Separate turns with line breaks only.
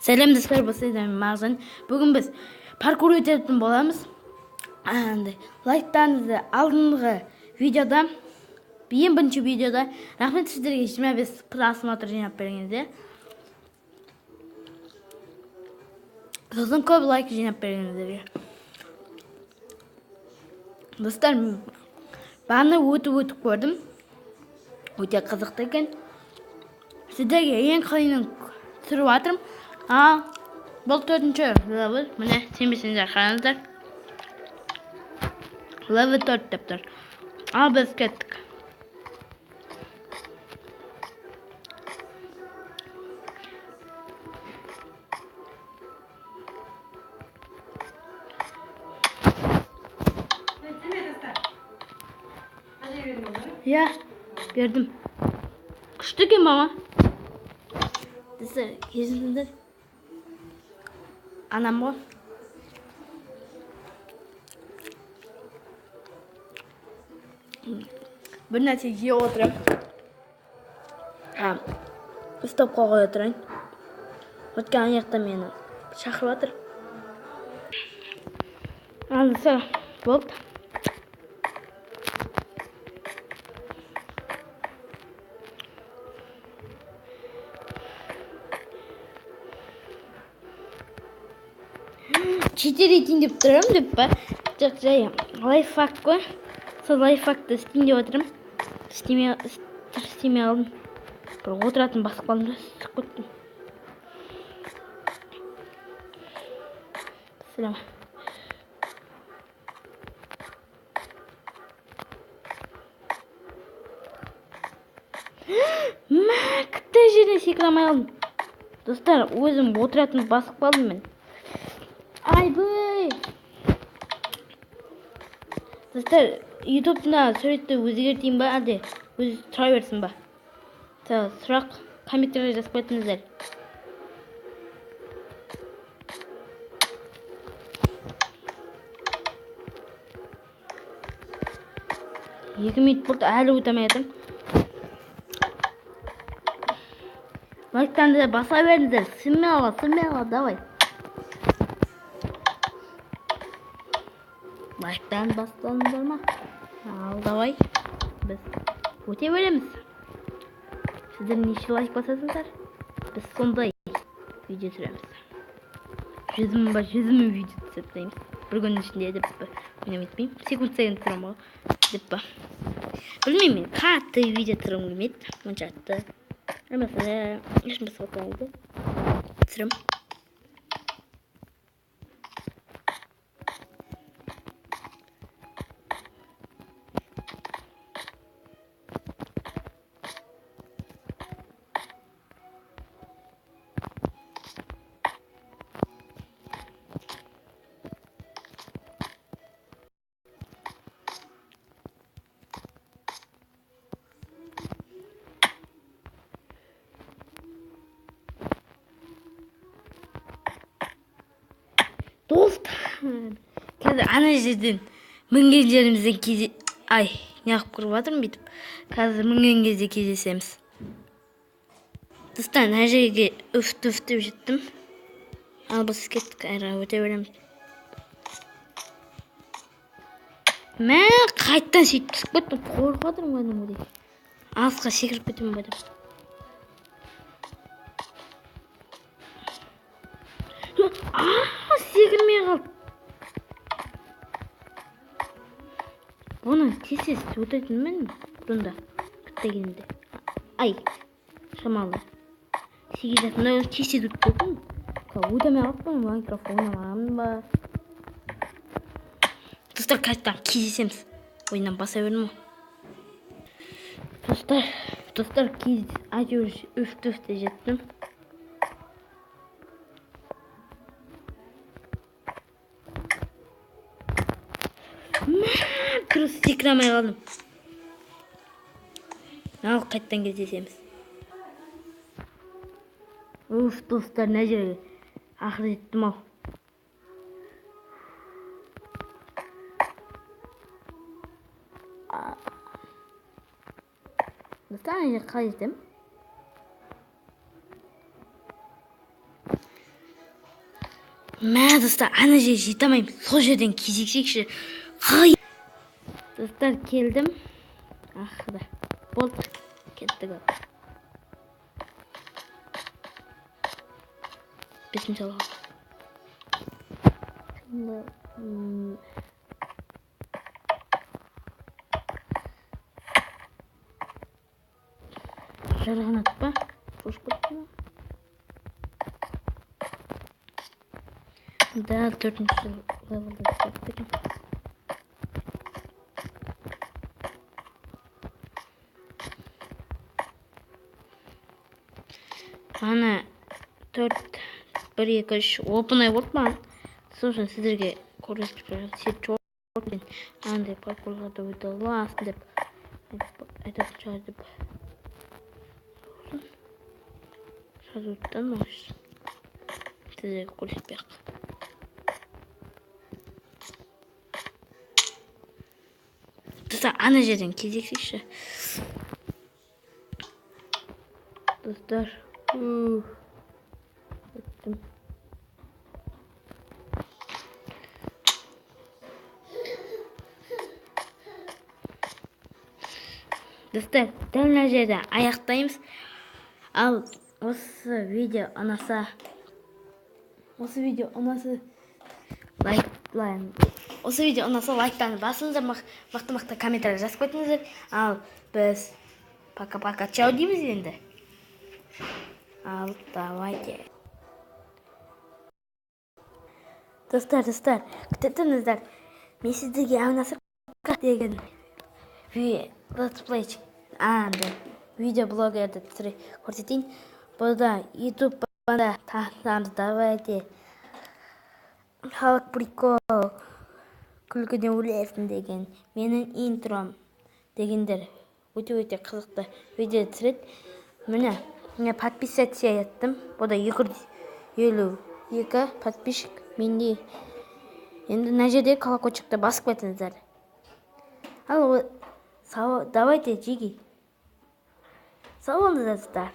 Сәлем достар, мен Мағжан. Бүгін біз паркур өтетін боламыз. Лайктарыңызды алдыңғы видеода, ең бірінші видеода рахмет сіздерге 25 просмотр жинап бергенде. Сосын көп лайк жинап бергендерге. Достар, баны өтіп көрдім. Өте қызықты екен. Сіздерге ең қиынын түсіріп жатырмын. Бұл төртінші левел. Міне, сенбесеңдер қараңыздар. Левел 4 деп тұр. Ал біз кеттік. Я, бердім. Күшті екен мама. Достар, кезіңіздер. Анам ғой. Bir нәрсе жей отырам. Стопқа қоя тұрайын. Өткен аяқта мені шақырып жатыр. Андысы болды. Читер етейін деп тұрам деп па? Жоқ, жай лайфхак қой. Сол лайфхакты істейін деп отырмын. Істемей алдым. Бір отыратын басып қалдым да түсіп кеттім. Сәлем. Күтті жерден секіре алмай қалдым. Достар, өзім отыратын басып қалдым мен. Айбай! Достар, ютубтың суретті өзгертейін ба, әлде өзі тұра берсін ба? Сұрақ комменттерге жазып қоятыңыздар. Екі минут болды, әлі өтемей жатырмын. Лайктарыңызды баса беріңіздер. Сынмай алға, давай. Лайктан басталыңыздар ма? Ал, давай. Біз өте береміз. Сіздер неше лайк басасыңдар? Біз сондай видео түсіреміз. 100 мың видео түсіріп. Бір күннің ішінде деп мен етмеймін. Секунд сайын түсіремін деп па. Білмеймін, қатты видео түсіргім келмейді. Мұншатты. Mesela ешкім басқа қалды. Түсірем. Достар, қазір ана жерден мінген жерімізден неғып көріп жатырмын бүйтіп. Қазір мінген кезде кездесеміз. Достар, ана жерге үф-түф деп жеттім. Ал біз кеттік, айға өте береміз. Мен қайттан сөйтіп түсіп кеттім, қорқып жатырмын кәдімгідей. Алысқа секіріп кетемін ба деп. Секірмей қалды. Бұны тез өтетін мен бұрында күттегенде. Шамалы. Сегізатында тез өтетін. Өтемей қалды ма? Микрофоны аламын ба? Достар, қайттан кездесеміз. Ойынан баса бердім ғой. Достар, әйтеуір үф-түфте жеттім. Дұрыс секіре алмай қалдым. Ал қайттан кездесеміз. Достар, мына жерге ақыры жеттім ау. Достар, мына жерге қалай жетем? Мә достар, ана жерге жете алмаймын. Сол жерден кезексекші. Достар, келдім. Ақыры. Болды. Кеттік. Бесмішалға. Жарған атпа. Қош көпті. Да, 4-ші левелді істеп. Ана 4, 1, 2, 3 опынай бортман. Сосын сіздерге көрсетіп жүрген сет жорден андай паркурларды өте аласың деп айтып шығар деп жазуыттан ош сіздерге көрсетпек. Достар, ана жерден кезексейші. Достар, өттім. Достар, дәл мына жерде аяқтаймыз. Ал осы видео ұнаса лайктан басыңыздар, мықты комментарий жазып кетіңіздер. Ал біз пока-пока чау дейміз енді. Ал давайте. Достар, күтетіңіздер. Мен сіздерге әунасыр деген летсплейчик видеоблогерді көрсетейін. Бұда ютуб-банда таңдамыз, давайте. Халық прикол, күлкіден өлесін деген, менің интром дегендер өте қызықты видео түсіреді. Міне подписаться еттім. Бұда 252 подписчик менде. Енді мына жерде колокольчикті басып кетіңіздер. Ал давайте жиги. Сау болыңыздар.